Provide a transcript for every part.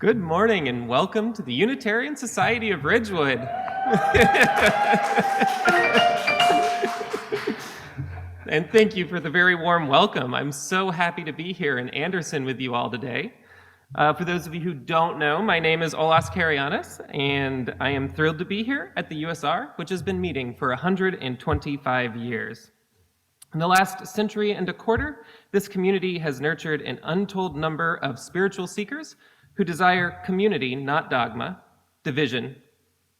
Good morning and welcome to the Unitarian Society of Ridgewood. And thank you for the very warm welcome. I'm so happy to be here in Anderson with you all today. For those of you who don't know, my name is Olas Carayannis, and I am thrilled to be here at the USR, which has been meeting for 125 years. In the last century and a quarter, this community has nurtured an untold number of spiritual seekers who desire community, not dogma, division,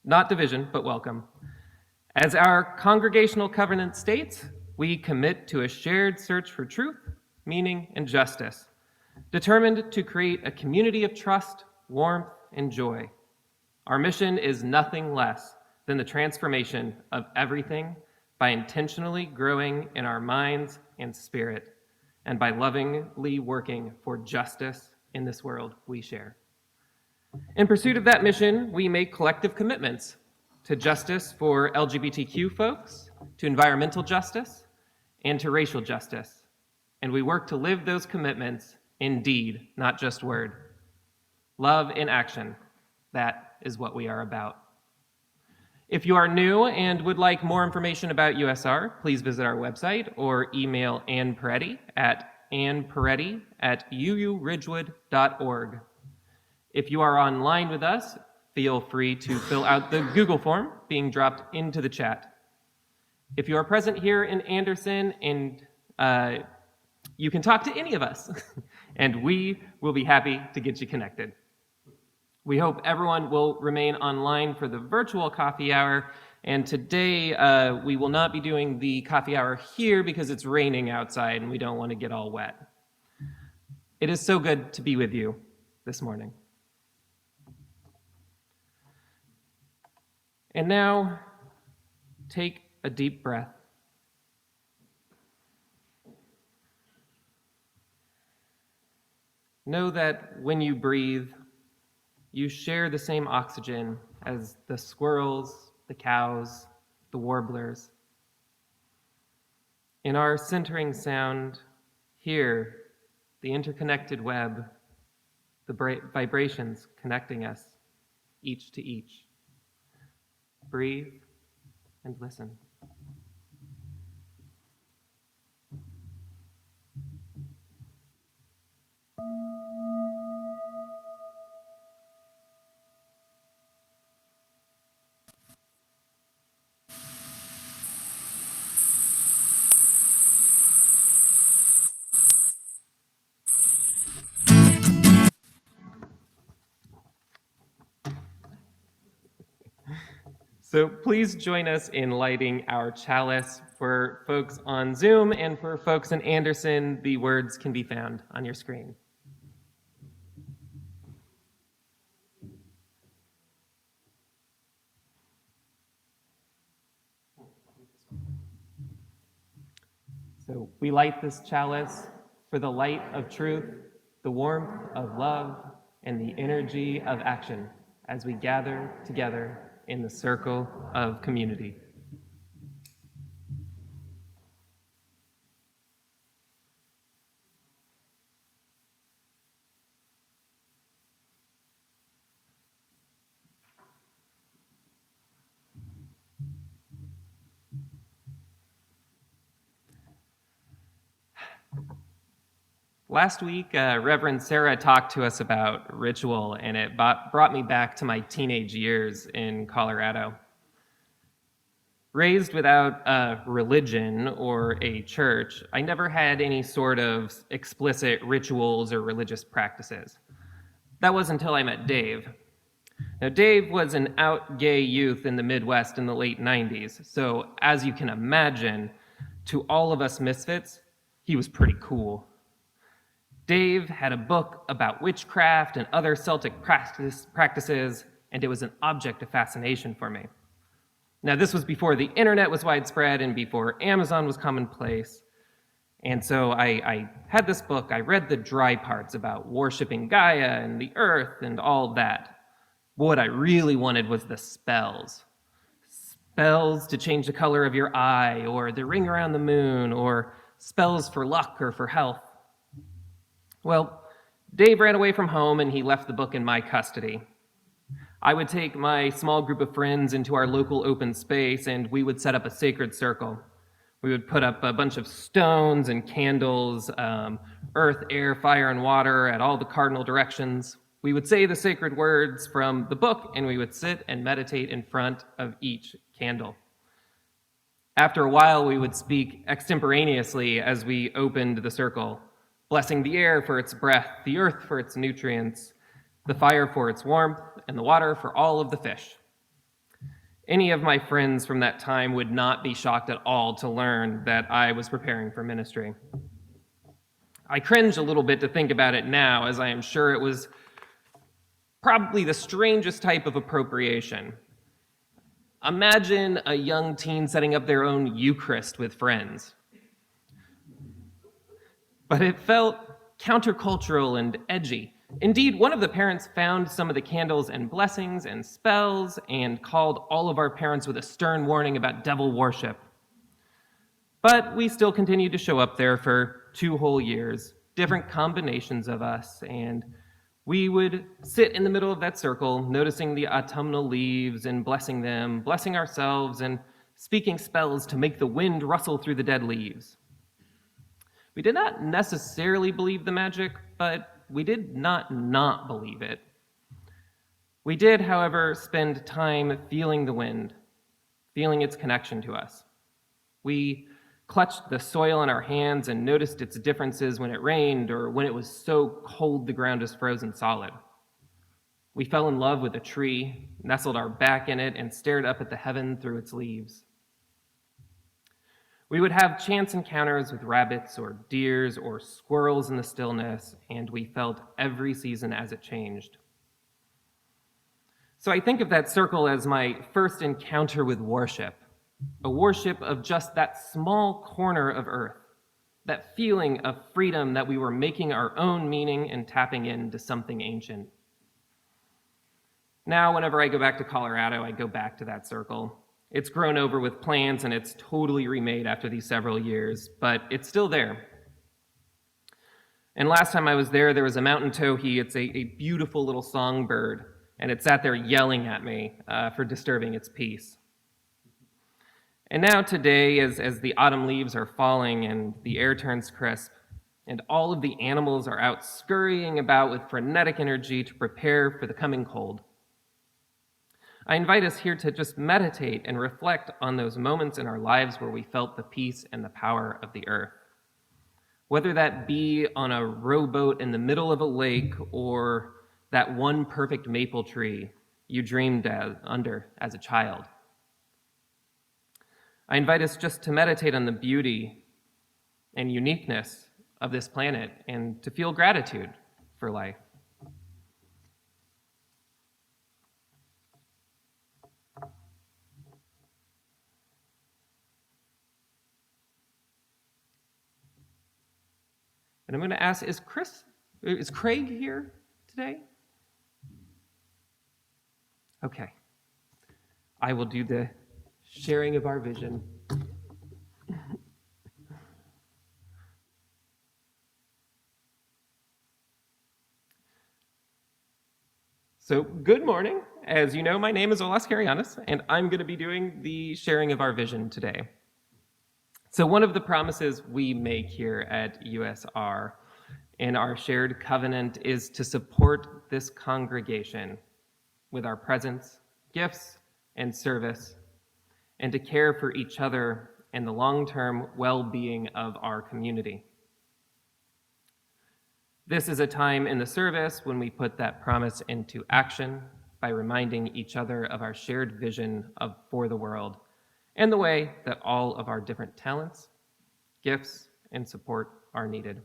not division, but welcome. As our congregational covenant states, we commit to a shared search for truth, meaning, and justice, determined to create a community of trust, warmth, and joy. Our mission is nothing less than the transformation of everything by intentionally growing in our minds and spirit, and by lovingly working for justice in this world we share. In pursuit of that mission, we make collective commitments to justice for LGBTQ folks, to environmental justice, and to racial justice. And we work to live those commitments in deed, not just word. Love in action, that is what we are about. If you are new and would like more information about USR, please visit our website or email Ann Peretti at annperetti@uuridgewood.org. If you are online with us, feel free to fill out the Google form being dropped into the chat. If you are present here in Anderson, and you can talk to any of us, and we will be happy to get you connected. We hope everyone will remain online for the virtual coffee hour, and today we will not be doing the coffee hour here because it's raining outside and we don't want to get all wet. It is so good to be with you this morning. And now, take a deep breath. Know that when you breathe, you share the same oxygen as the squirrels, the cows, the warblers. In our centering sound, hear the interconnected web, the vibrations connecting us, each to each. Breathe and listen. So please join us in lighting our chalice. For folks on Zoom and for folks in Anderson, the words can be found on your screen. So we light this chalice for the light of truth, the warmth of love, and the energy of action as we gather together in the circle of community. Last week, Reverend Sarah talked to us about ritual, and it brought me back to my teenage years in Colorado. Raised without a religion or a church, I never had any sort of explicit rituals or religious practices. That was until I met Dave. Now, Dave was an out gay youth in the Midwest in the late 90s, so as you can imagine, to all of us misfits, he was pretty cool. Dave had a book about witchcraft and other Celtic practices, and it was an object of fascination for me. Now, this was before the internet was widespread and before Amazon was commonplace. And so I had this book. I read the dry parts about worshiping Gaia and the earth and all that. But what I really wanted was the spells. Spells to change the color of your eye, or the ring around the moon, or spells for luck or for health. Well, Dave ran away from home and he left the book in my custody. I would take my small group of friends into our local open space and we would set up a sacred circle. We would put up a bunch of stones and candles, earth, air, fire, and water at all the cardinal directions. We would say the sacred words from the book and we would sit and meditate in front of each candle. After a while, we would speak extemporaneously as we opened the circle, blessing the air for its breath, the earth for its nutrients, the fire for its warmth, and the water for all of the fish. Any of my friends from that time would not be shocked at all to learn that I was preparing for ministry. I cringe a little bit to think about it now, as I am sure it was probably the strangest type of appropriation. Imagine a young teen setting up their own Eucharist with friends. But it felt countercultural and edgy. Indeed, one of the parents found some of the candles and blessings and spells and called all of our parents with a stern warning about devil worship. But we still continued to show up there for 2 whole years, different combinations of us, and we would sit in the middle of that circle, noticing the autumnal leaves and blessing them, blessing ourselves, and speaking spells to make the wind rustle through the dead leaves. We did not necessarily believe the magic, but we did not believe it. We did, however, spend time feeling the wind, feeling its connection to us. We clutched the soil in our hands and noticed its differences when it rained or when it was so cold the ground is frozen solid. We fell in love with a tree, nestled our back in it, and stared up at the heaven through its leaves. We would have chance encounters with rabbits or deers or squirrels in the stillness, and we felt every season as it changed. So I think of that circle as my first encounter with worship, a worship of just that small corner of earth, that feeling of freedom that we were making our own meaning and tapping into something ancient. Now, whenever I go back to Colorado, I go back to that circle. It's grown over with plants and it's totally remade after these several years, but it's still there. And last time I was there was a mountain towhee. It's a beautiful little songbird, and it sat there yelling at me for disturbing its peace. And now today, as the autumn leaves are falling and the air turns crisp, and all of the animals are out scurrying about with frenetic energy to prepare for the coming cold, I invite us here to just meditate and reflect on those moments in our lives where we felt the peace and the power of the earth. Whether that be on a rowboat in the middle of a lake or that one perfect maple tree you dreamed under as a child. I invite us just to meditate on the beauty and uniqueness of this planet and to feel gratitude for life. And I'm going to ask, is Craig here today? Okay. I will do the sharing of our vision. So, good morning. As you know, my name is Olas Carayannis, and I'm going to be doing the sharing of our vision today. So one of the promises we make here at USR in our shared covenant is to support this congregation with our presence, gifts, and service, and to care for each other and the long-term well-being of our community. This is a time in the service when we put that promise into action by reminding each other of our shared vision for the world and the way that all of our different talents, gifts, and support are needed.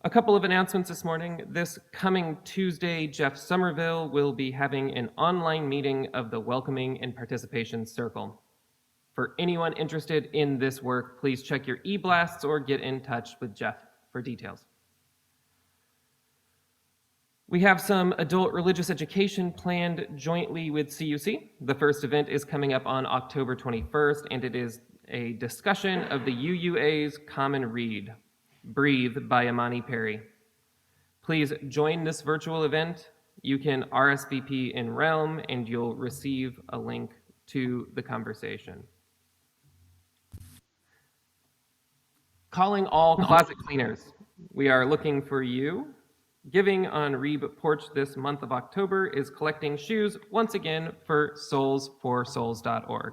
A couple of announcements this morning. This coming Tuesday, Jeff Somerville will be having an online meeting of the Welcoming and Participation Circle. For anyone interested in this work, please check your e-blasts or get in touch with Jeff for details. We have some adult religious education planned jointly with CUC. The first event is coming up on October 21st, and it is a discussion of the UUA's Common Read, Breathe by Imani Perry. Please join this virtual event. You can RSVP in Realm and you'll receive a link to the conversation. Calling all closet cleaners. We are looking for you. Giving on Reeb Porch this month of October is collecting shoes once again for soulsforsouls.org.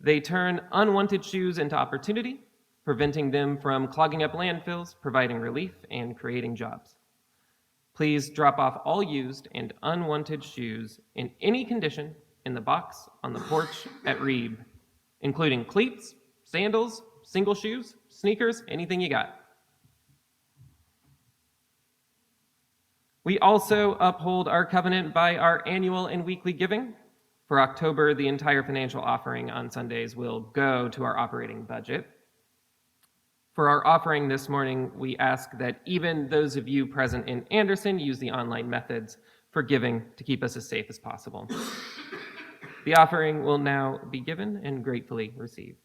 They turn unwanted shoes into opportunity, preventing them from clogging up landfills, providing relief, and creating jobs. Please drop off all used and unwanted shoes in any condition in the box on the porch at Reeb, including cleats, sandals, single shoes, sneakers, anything you got. We also uphold our covenant by our annual and weekly giving. For October, the entire financial offering on Sundays will go to our operating budget. For our offering this morning, we ask that even those of you present in Anderson use the online methods for giving to keep us as safe as possible. The offering will now be given and gratefully received.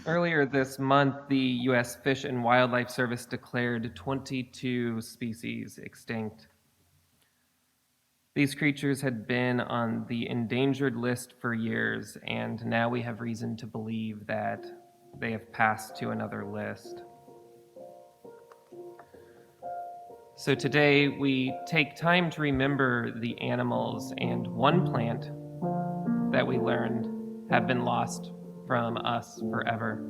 Earlier this month, the U.S. Fish and Wildlife Service declared 22 species extinct. These creatures had been on the endangered list for years, and now we have reason to believe that they have passed to another list. So today, we take time to remember the animals and one plant that we learned have been lost from us forever.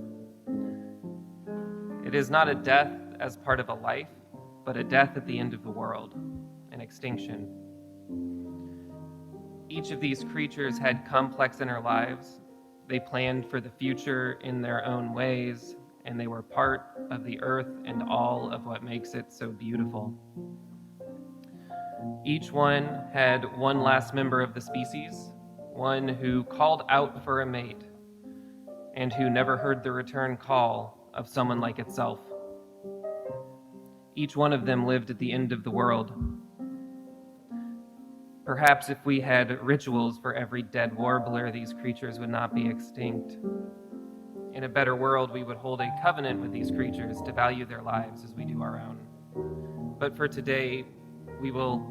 It is not a death as part of a life, but a death at the end of the world, an extinction. Each of these creatures had complex inner lives. They planned for the future in their own ways, and they were part of the earth and all of what makes it so beautiful. Each one had one last member of the species, one who called out for a mate, and who never heard the return call of someone like itself. Each one of them lived at the end of the world. Perhaps if we had rituals for every dead warbler, these creatures would not be extinct. In a better world, we would hold a covenant with these creatures to value their lives as we do our own. But for today, we will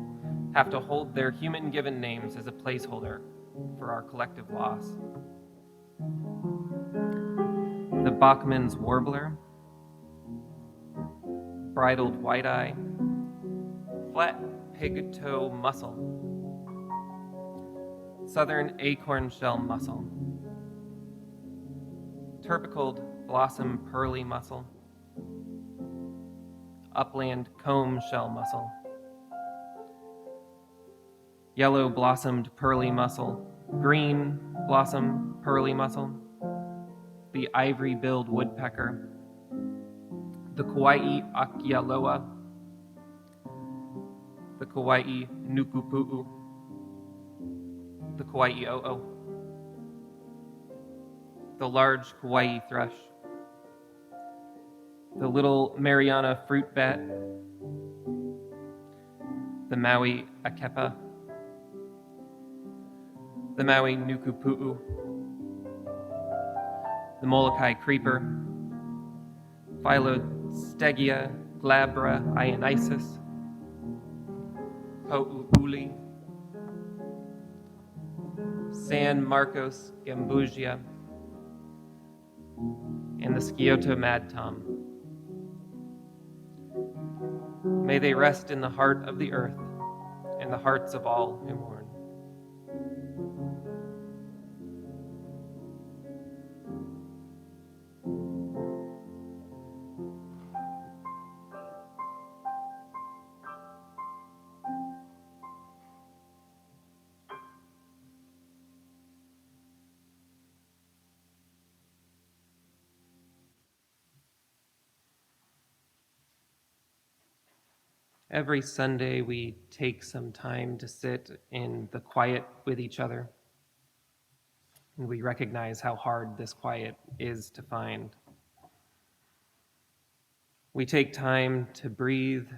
have to hold their human-given names as a placeholder for our collective loss. The Bachman's warbler, bridled white-eye, flat pig-toe mussel, southern acorn shell mussel, turpicled blossom pearly mussel, upland comb shell mussel, yellow blossomed pearly mussel, green blossom pearly mussel, the ivory-billed woodpecker, the Kauai akialoa, the Kauai nukupu'u, the Kauai o'o, the large Kauai thrush, the little Mariana fruit bat, the Maui akepa, the Maui nukupu'u, the Molokai creeper, Philostegia glabra ionisis, Pou'uli, San Marcos gambusia, and the Scioto mad tom. May they rest in the heart of the earth and the hearts of all who mourn. Every Sunday, we take some time to sit in the quiet with each other. And we recognize how hard this quiet is to find. We take time to breathe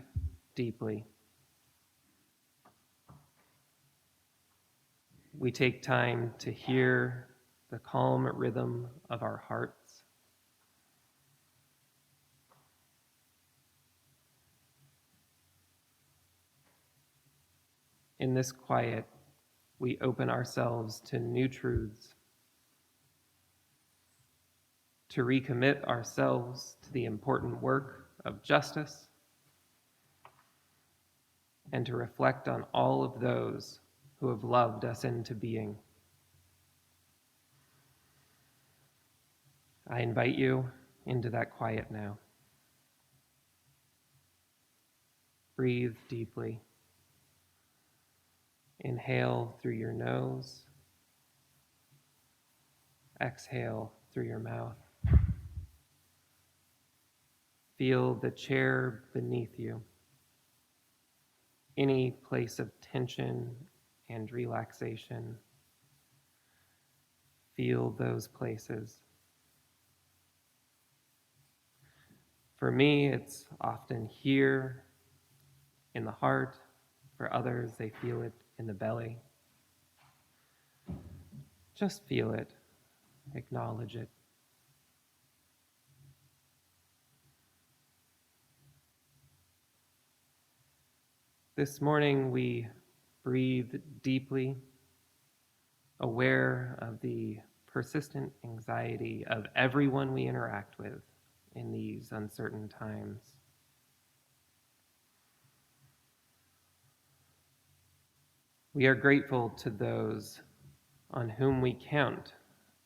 deeply. We take time to hear the calm rhythm of our hearts. In this quiet, we open ourselves to new truths, to recommit ourselves to the important work of justice, and to reflect on all of those who have loved us into being. I invite you into that quiet now. Breathe deeply. Inhale through your nose. Exhale through your mouth. Feel the chair beneath you. Any place of tension and relaxation. Feel those places. For me, it's often here in the heart. For others, they feel it in the belly. Just feel it. Acknowledge it. This morning, we breathe deeply, aware of the persistent anxiety of everyone we interact with in these uncertain times. We are grateful to those on whom we count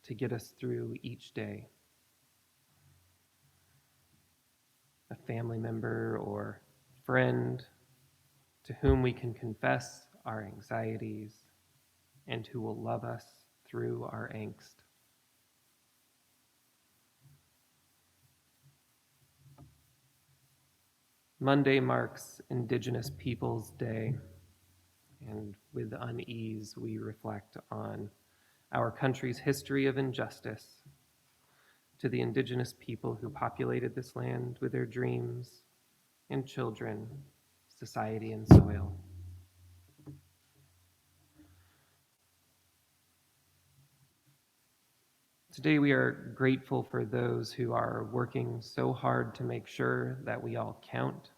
to get us through each day. A family member or friend to whom we can confess our anxieties and who will love us through our angst. Monday marks Indigenous Peoples Day, and with unease we reflect on our country's history of injustice to the Indigenous people who populated this land with their dreams and children, society and soil. Today we are grateful for those who are working so hard to make sure that we all count,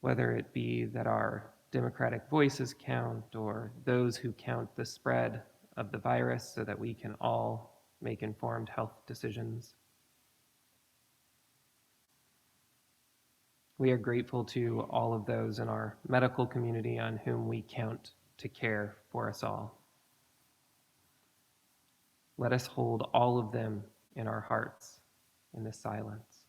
whether it be that our democratic voices count or those who count the spread of the virus so that we can all make informed health decisions. We are grateful to all of those in our medical community on whom we count to care for us all. Let us hold all of them in our hearts in this silence.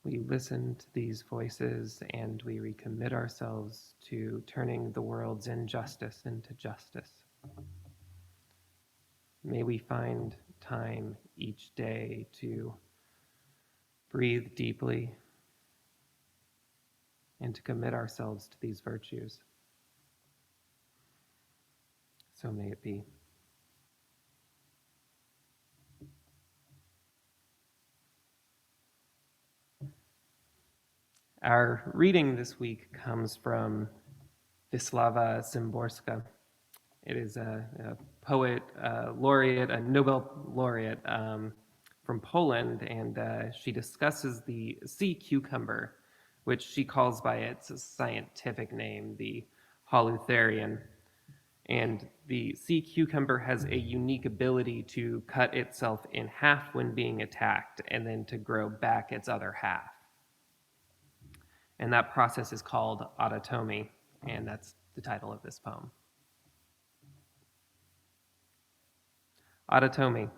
We listen to these voices and we recommit ourselves to turning the world's injustice into justice. May we find time each day to breathe deeply and to commit ourselves to these virtues. So may it be. Our reading this week comes from Wisława Szymborska. It is a poet laureate, a Nobel laureate from Poland, and she discusses the sea cucumber, which she calls by its scientific name, the holutherian. And the sea cucumber has a unique ability to cut itself in half when being attacked and then to grow back its other half. And that process is called autotomy, and that's the title of this poem. Autotomy.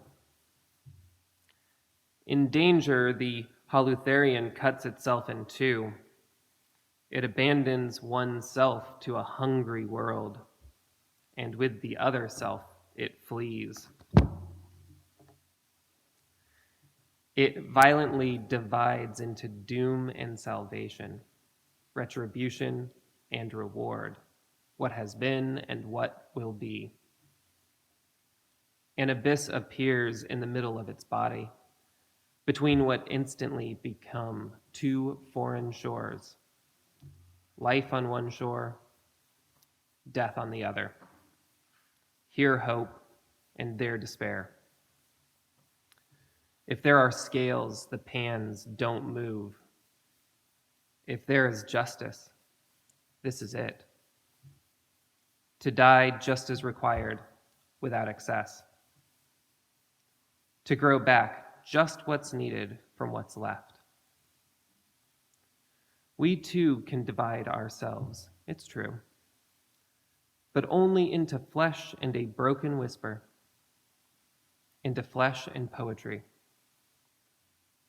In danger, the holutherian cuts itself in two. It abandons oneself to a hungry world, and with the other self, it flees. It violently divides into doom and salvation, retribution and reward, what has been and what will be. An abyss appears in the middle of its body, between what instantly become two foreign shores, life on one shore, death on the other. Here hope and there despair. If there are scales, the pans don't move. If there is justice, this is it. To die just as required, without excess. To grow back just what's needed from what's left. We too can divide ourselves, it's true, but only into flesh and a broken whisper, into flesh and poetry.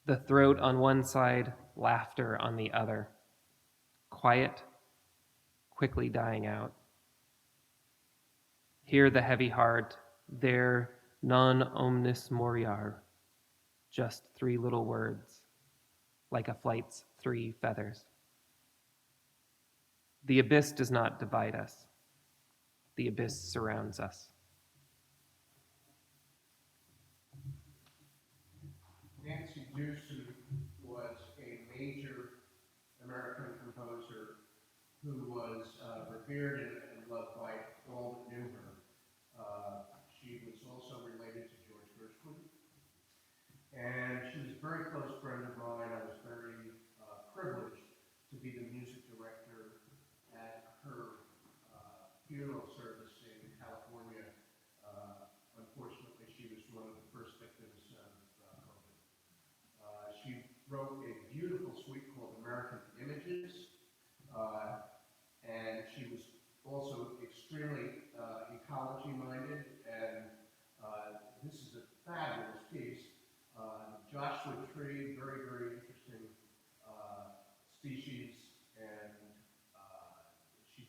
The throat on one side, laughter on the other. Quiet, quickly dying out. Here the heavy heart, there non omnis moriar. Just three little words, like a flight's three feathers. The abyss does not divide us. The abyss surrounds us. Nancy Dewson was a major American composer who was revered and loved by all that knew her. She was also related to George Gershwin, and she was a very close friend of mine. I was very privileged to be the music director at her funeral service in California. Unfortunately, she was one of the first victims of COVID. She wrote a beautiful suite called American Images, and she was also extremely ecology-minded, and this is a fabulous piece. Joshua tree, very, very interesting species, and she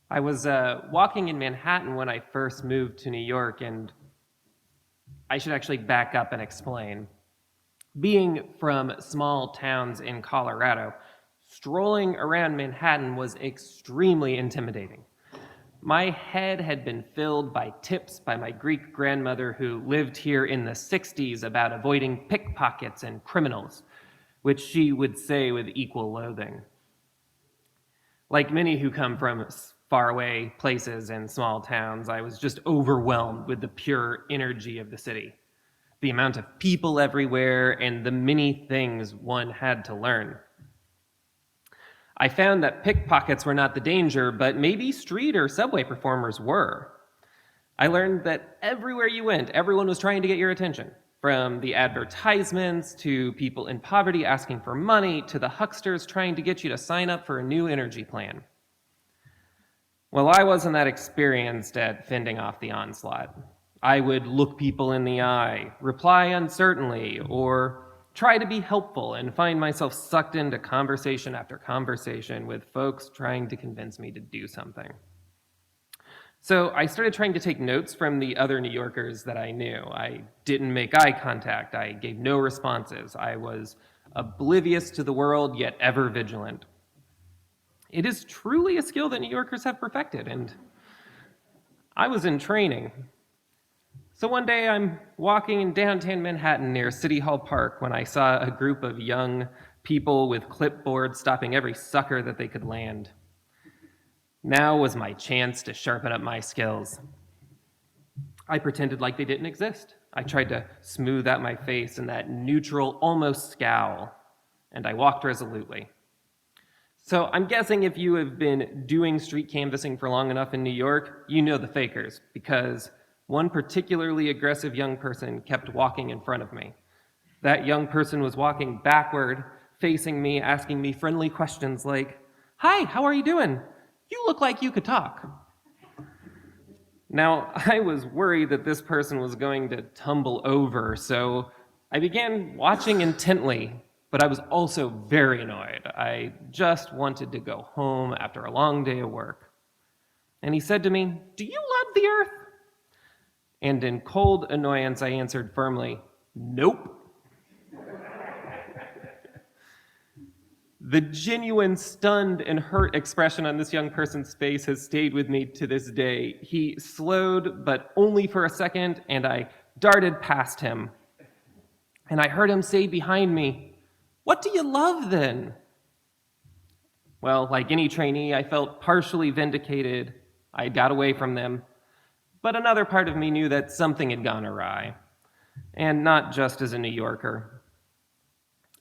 I was walking in Manhattan when I first moved to New York, and I should actually back up and explain. Being from small towns in Colorado, strolling around Manhattan was extremely intimidating. My head had been filled by tips by my Greek grandmother who lived here in the 60s about avoiding pickpockets and criminals, which she would say with equal loathing. Like many who come from faraway places and small towns, I was just overwhelmed with the pure energy of the city, the amount of people everywhere, and the many things one had to learn. I found that pickpockets were not the danger, but maybe street or subway performers were. I learned that everywhere you went, everyone was trying to get your attention. From the advertisements, to people in poverty asking for money, to the hucksters trying to get you to sign up for a new energy plan. Well, I wasn't that experienced at fending off the onslaught. I would look people in the eye, reply uncertainly, or try to be helpful and find myself sucked into conversation after conversation with folks trying to convince me to do something. So I started trying to take notes from the other New Yorkers that I knew. I didn't make eye contact. I gave no responses. I was oblivious to the world, yet ever vigilant. It is truly a skill that New Yorkers have perfected, and I was in training. So one day I'm walking in downtown Manhattan near City Hall Park when I saw a group of young people with clipboards stopping every sucker that they could land. Now was my chance to sharpen up my skills. I pretended like they didn't exist. I tried to smooth out my face in that neutral, almost scowl, and I walked resolutely. So I'm guessing if you have been doing street canvassing for long enough in New York, you know the fakers, because one particularly aggressive young person kept walking in front of me. That young person was walking backward, facing me, asking me friendly questions like, "Hi, how are you doing? You look like you could talk." Now, I was worried that this person was going to tumble over, so I began watching intently, but I was also very annoyed. I just wanted to go home after a long day of work. And he said to me, "Do you love the earth?" And in cold annoyance, I answered firmly, "Nope." The genuine stunned and hurt expression on this young person's face has stayed with me to this day. He slowed, but only for a second, and I darted past him. And I heard him say behind me, "What do you love then?" Well, like any trainee, I felt partially vindicated. I got away from them. But another part of me knew that something had gone awry. And not just as a New Yorker.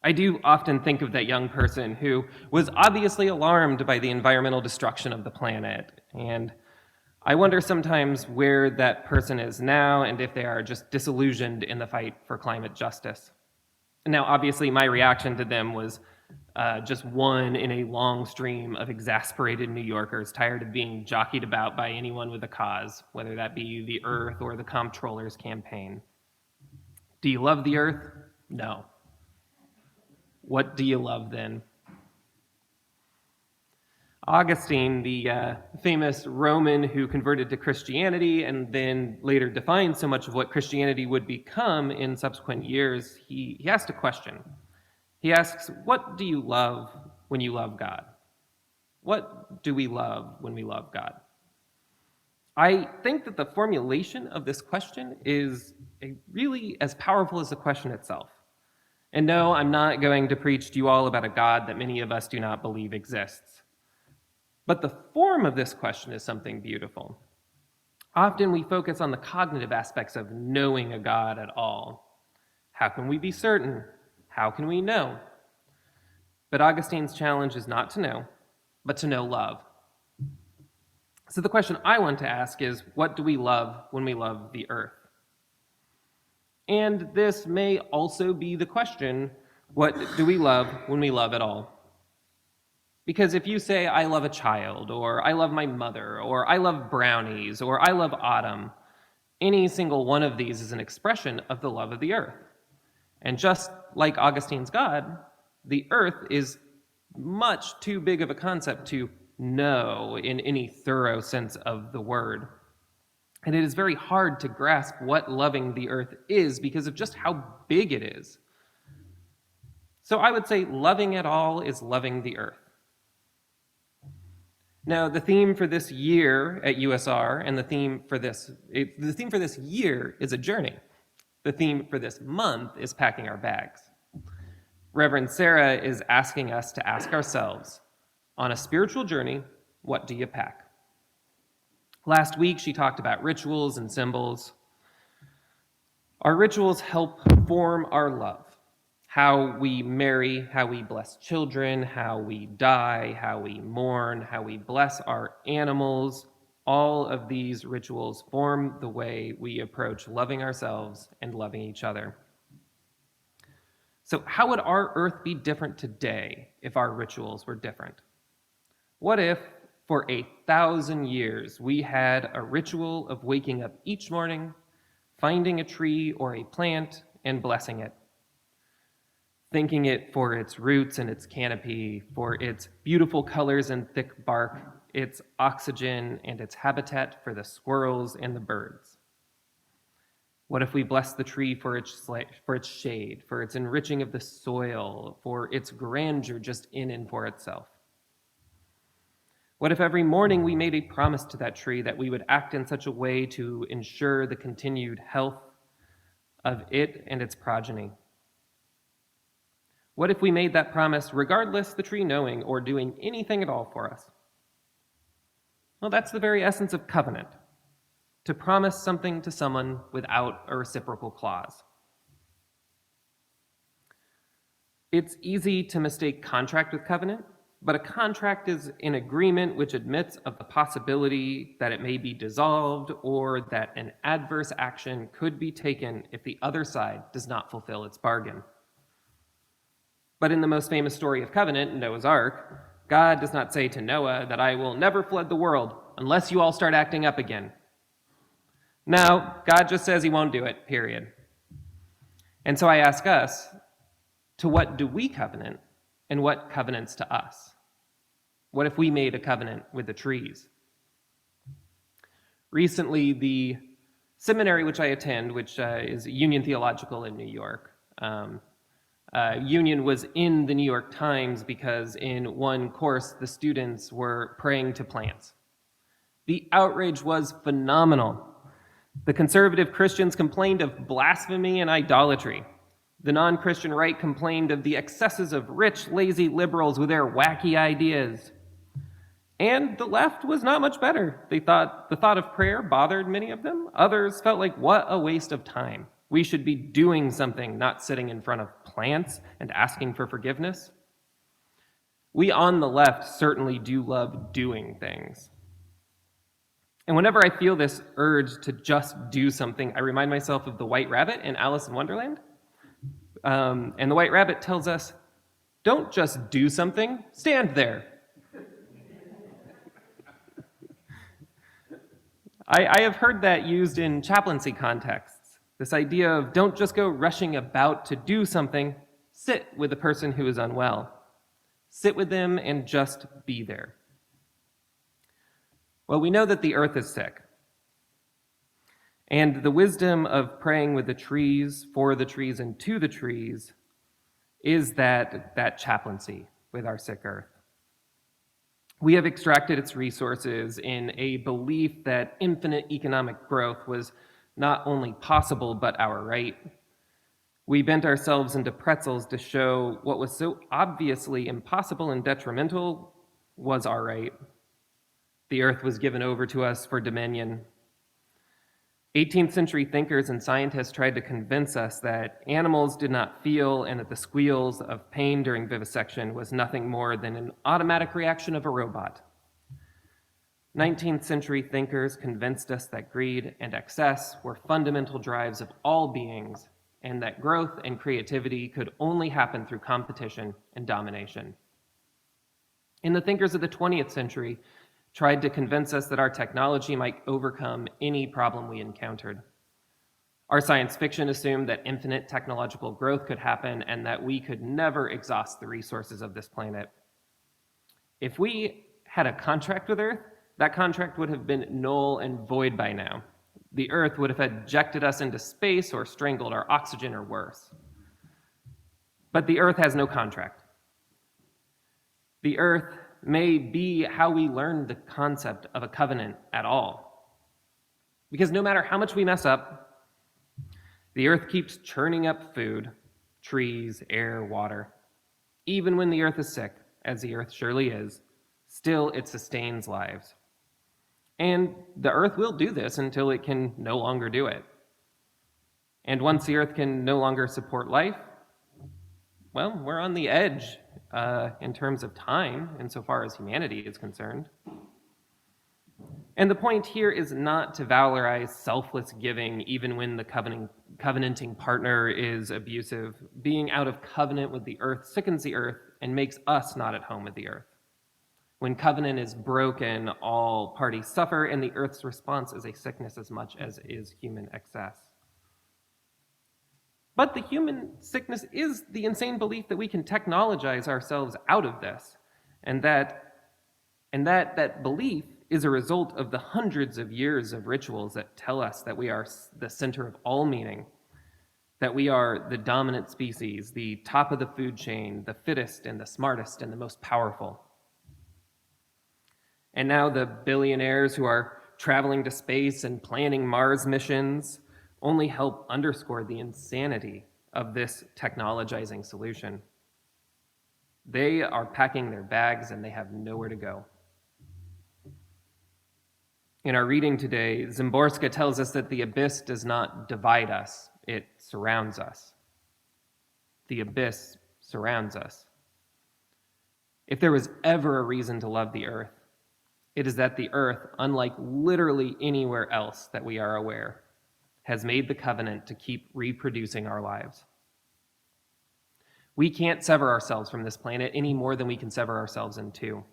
I do often think of that young person who was obviously alarmed by the environmental destruction of the planet. And I wonder sometimes where that person is now and if they are just disillusioned in the fight for climate justice. Now, obviously, my reaction to them was just one in a long stream of exasperated New Yorkers tired of being jockeyed about by anyone with a cause, whether that be the Earth or the Comptroller's campaign. Do you love the Earth? No. What do you love then? Augustine, the famous Roman who converted to Christianity and then later defined so much of what Christianity would become in subsequent years, he asked a question. He asks, what do you love when you love God? What do we love when we love God? I think that the formulation of this question is really as powerful as the question itself. And no, I'm not going to preach to you all about a God that many of us do not believe exists. But the form of this question is something beautiful. Often we focus on the cognitive aspects of knowing a God at all. How can we be certain? How can we know? But Augustine's challenge is not to know, but to know love. So the question I want to ask is, what do we love when we love the earth? And this may also be the question, what do we love when we love at all? Because if you say, I love a child, or I love my mother, or I love brownies, or I love autumn, any single one of these is an expression of the love of the earth. And just like Augustine's God, the earth is much too big of a concept to know in any thorough sense of the word. And it is very hard to grasp what loving the earth is because of just how big it is. So I would say loving at all is loving the earth. Now, the theme for this year at USR and the theme for this year is a journey. The theme for this month is packing our bags. Reverend Sarah is asking us to ask ourselves, on a spiritual journey, what do you pack? Last week, she talked about rituals and symbols. Our rituals help form our love. How we marry, how we bless children, how we die, how we mourn, how we bless our animals, all of these rituals form the way we approach loving ourselves and loving each other. So, how would our earth be different today if our rituals were different? What if, for 1,000 years, we had a ritual of waking up each morning, finding a tree or a plant, and blessing it? Thanking it for its roots and its canopy, for its beautiful colors and thick bark, its oxygen and its habitat for the squirrels and the birds. What if we bless the tree for its shade, for its enriching of the soil, for its grandeur just in and for itself? What if every morning we made a promise to that tree that we would act in such a way to ensure the continued health of it and its progeny? What if we made that promise regardless the tree knowing or doing anything at all for us? Well, that's the very essence of covenant, to promise something to someone without a reciprocal clause. It's easy to mistake contract with covenant, but a contract is an agreement which admits of the possibility that it may be dissolved or that an adverse action could be taken if the other side does not fulfill its bargain. But in the most famous story of covenant, Noah's Ark, God does not say to Noah that I will never flood the world unless you all start acting up again. No, God just says he won't do it, period. And so I ask us, to what do we covenant and what covenants to us? What if we made a covenant with the trees? Recently, the seminary which I attend, which is Union Theological in New York, Union was in the New York Times because in one course the students were praying to plants. The outrage was phenomenal. The conservative Christians complained of blasphemy and idolatry. The non-Christian right complained of the excesses of rich, lazy liberals with their wacky ideas. And the left was not much better. They thought the thought of prayer bothered many of them. Others felt like, what a waste of time. We should be doing something, not sitting in front of plants and asking for forgiveness. We on the left certainly do love doing things. And whenever I feel this urge to just do something, I remind myself of the White Rabbit in Alice in Wonderland. And the White Rabbit tells us, don't just do something, stand there. I have heard that used in chaplaincy contexts. This idea of don't just go rushing about to do something, sit with the person who is unwell. Sit with them and just be there. Well, we know that the earth is sick. And the wisdom of praying with the trees, for the trees, and to the trees is that chaplaincy with our sick earth. We have extracted its resources in a belief that infinite economic growth was not only possible, but our right. We bent ourselves into pretzels to show what was so obviously impossible and detrimental was our right. The earth was given over to us for dominion. 18th century thinkers and scientists tried to convince us that animals did not feel and that the squeals of pain during vivisection was nothing more than an automatic reaction of a robot. 19th century thinkers convinced us that greed and excess were fundamental drives of all beings and that growth and creativity could only happen through competition and domination. And the thinkers of the 20th century tried to convince us that our technology might overcome any problem we encountered. Our science fiction assumed that infinite technological growth could happen and that we could never exhaust the resources of this planet. If we had a contract with Earth, that contract would have been null and void by now. The Earth would have ejected us into space or strangled our oxygen or worse. But the Earth has no contract. The Earth may be how we learn the concept of a covenant at all. Because no matter how much we mess up, the Earth keeps churning up food, trees, air, water. Even when the Earth is sick, as the Earth surely is, still it sustains lives. And the Earth will do this until it can no longer do it. And once the Earth can no longer support life, well, we're on the edge in terms of time, insofar as humanity is concerned. And the point here is not to valorize selfless giving, even when the covenanting partner is abusive. Being out of covenant with the earth sickens the earth and makes us not at home with the earth. When covenant is broken, all parties suffer, and the earth's response is a sickness as much as is human excess. But the human sickness is the insane belief that we can technologize ourselves out of this, and that belief is a result of the hundreds of years of rituals that tell us that we are the center of all meaning, that we are the dominant species, the top of the food chain, the fittest and the smartest and the most powerful. And now the billionaires who are traveling to space and planning Mars missions only help underscore the insanity of this technologizing solution. They are packing their bags and they have nowhere to go. In our reading today, Szymborska tells us that the abyss does not divide us, it surrounds us. The abyss surrounds us. If there was ever a reason to love the earth, it is that the earth, unlike literally anywhere else that we are aware, has made the covenant to keep reproducing our lives. We can't sever ourselves from this planet any more than we can sever ourselves in two.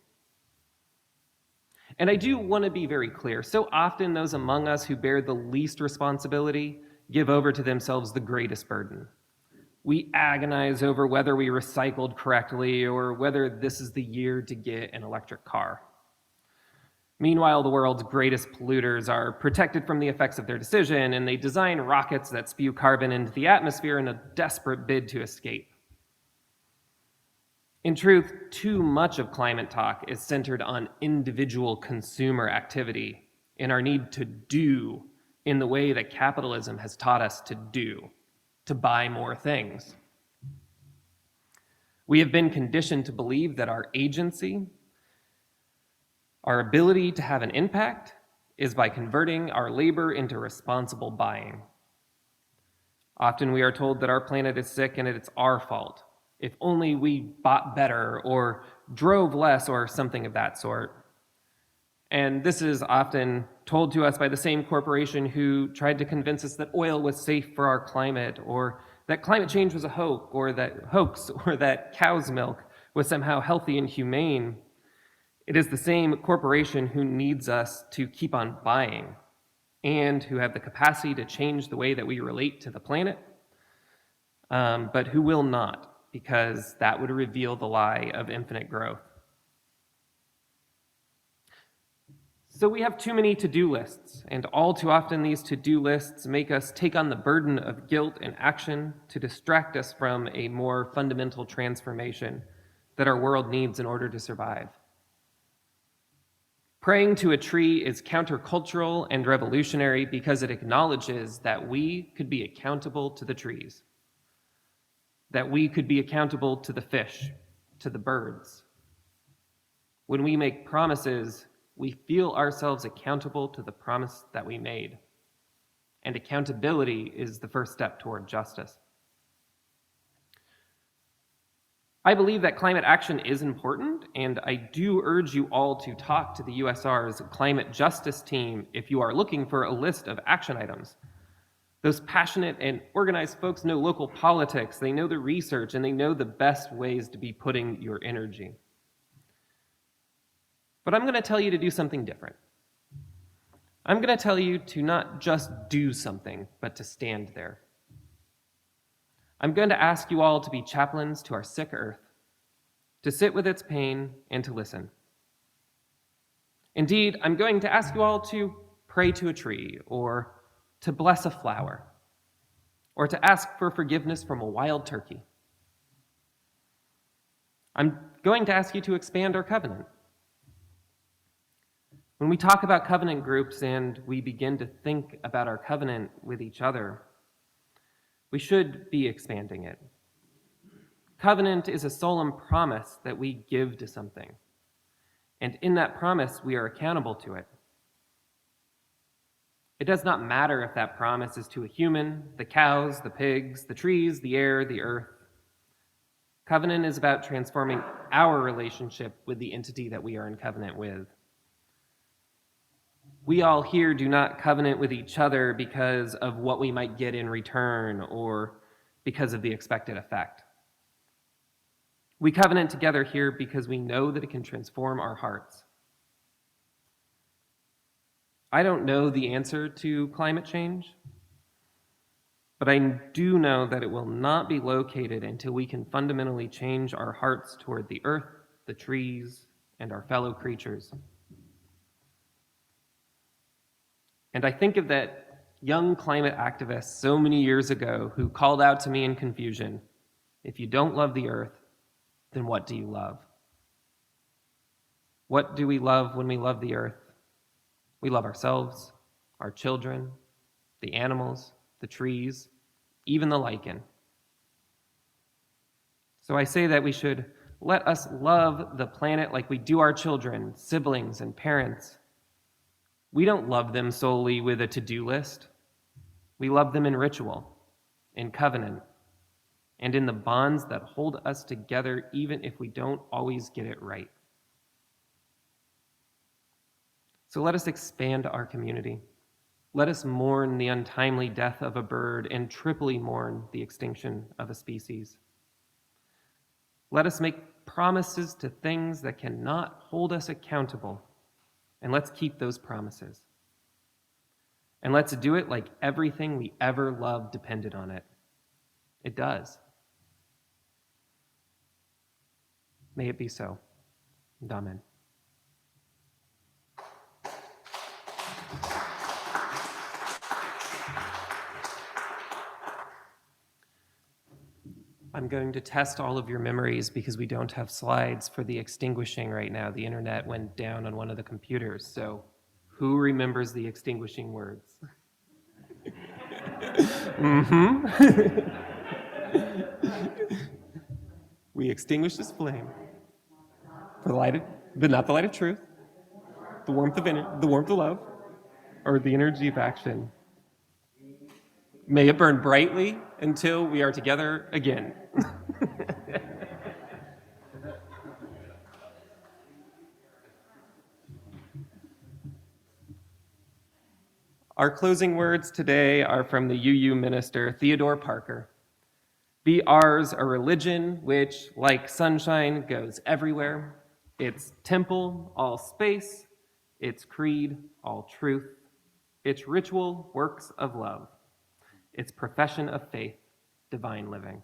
And I do want to be very clear. So often those among us who bear the least responsibility give over to themselves the greatest burden. We agonize over whether we recycled correctly or whether this is the year to get an electric car. Meanwhile, the world's greatest polluters are protected from the effects of their decision, and they design rockets that spew carbon into the atmosphere in a desperate bid to escape. In truth, too much of climate talk is centered on individual consumer activity and our need to do in the way that capitalism has taught us to do, to buy more things. We have been conditioned to believe that our agency, our ability to have an impact, is by converting our labor into responsible buying. Often we are told that our planet is sick and it's our fault. If only we bought better or drove less or something of that sort. And this is often told to us by the same corporation who tried to convince us that oil was safe for our climate, or that climate change was a hoax, or that cow's milk was somehow healthy and humane. It is the same corporation who needs us to keep on buying and who have the capacity to change the way that we relate to the planet, but who will not, because that would reveal the lie of infinite growth. So we have too many to-do lists, and all too often these to-do lists make us take on the burden of guilt and action to distract us from a more fundamental transformation that our world needs in order to survive. Praying to a tree is countercultural and revolutionary because it acknowledges that we could be accountable to the trees, that we could be accountable to the fish, to the birds. When we make promises, we feel ourselves accountable to the promise that we made. And accountability is the first step toward justice. I believe that climate action is important, and I do urge you all to talk to the USR's climate justice team if you are looking for a list of action items. Those passionate and organized folks know local politics, they know the research, and they know the best ways to be putting your energy. But I'm going to tell you to do something different. I'm going to tell you to not just do something, but to stand there. I'm going to ask you all to be chaplains to our sick earth, to sit with its pain and to listen. Indeed, I'm going to ask you all to pray to a tree, or to bless a flower, or to ask for forgiveness from a wild turkey. I'm going to ask you to expand our covenant. When we talk about covenant groups and we begin to think about our covenant with each other, we should be expanding it. Covenant is a solemn promise that we give to something, and in that promise, we are accountable to it. It does not matter if that promise is to a human, the cows, the pigs, the trees, the air, the earth. Covenant is about transforming our relationship with the entity that we are in covenant with. We all here do not covenant with each other because of what we might get in return or because of the expected effect. We covenant together here because we know that it can transform our hearts. I don't know the answer to climate change, but I do know that it will not be located until we can fundamentally change our hearts toward the earth, the trees, and our fellow creatures. And I think of that young climate activist so many years ago who called out to me in confusion, "If you don't love the earth, then what do you love?" What do we love when we love the earth? We love ourselves, our children, the animals, the trees, even the lichen. So I say that we should let us love the planet like we do our children, siblings, and parents. We don't love them solely with a to-do list. We love them in ritual, in covenant, and in the bonds that hold us together even if we don't always get it right. So let us expand our community. Let us mourn the untimely death of a bird and triply mourn the extinction of a species. Let us make promises to things that cannot hold us accountable, and let's keep those promises. And let's do it like everything we ever loved depended on it. It does. May it be so. And amen. I'm going to test all of your memories because we don't have slides for the extinguishing right now. The internet went down on one of the computers. So who remembers the extinguishing words? We extinguish this flame for the light of, but not the light of truth, the warmth of love, or the energy of action. May it burn brightly until we are together again. Our closing words today are from the UU minister, Theodore Parker. Be ours a religion which, like sunshine, goes everywhere. Its temple, all space. Its creed, all truth. Its ritual, works of love. Its profession of faith, divine living.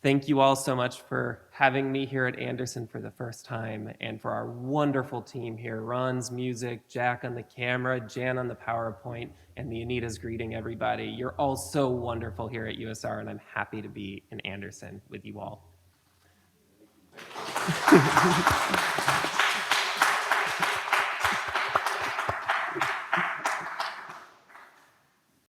Thank you all so much for having me here at Anderson for the first time, and for our wonderful team here, Ron's music, Jack on the camera, Jan on the PowerPoint, and the Anita's greeting everybody. You're all so wonderful here at USR, and I'm happy to be in Anderson with you all.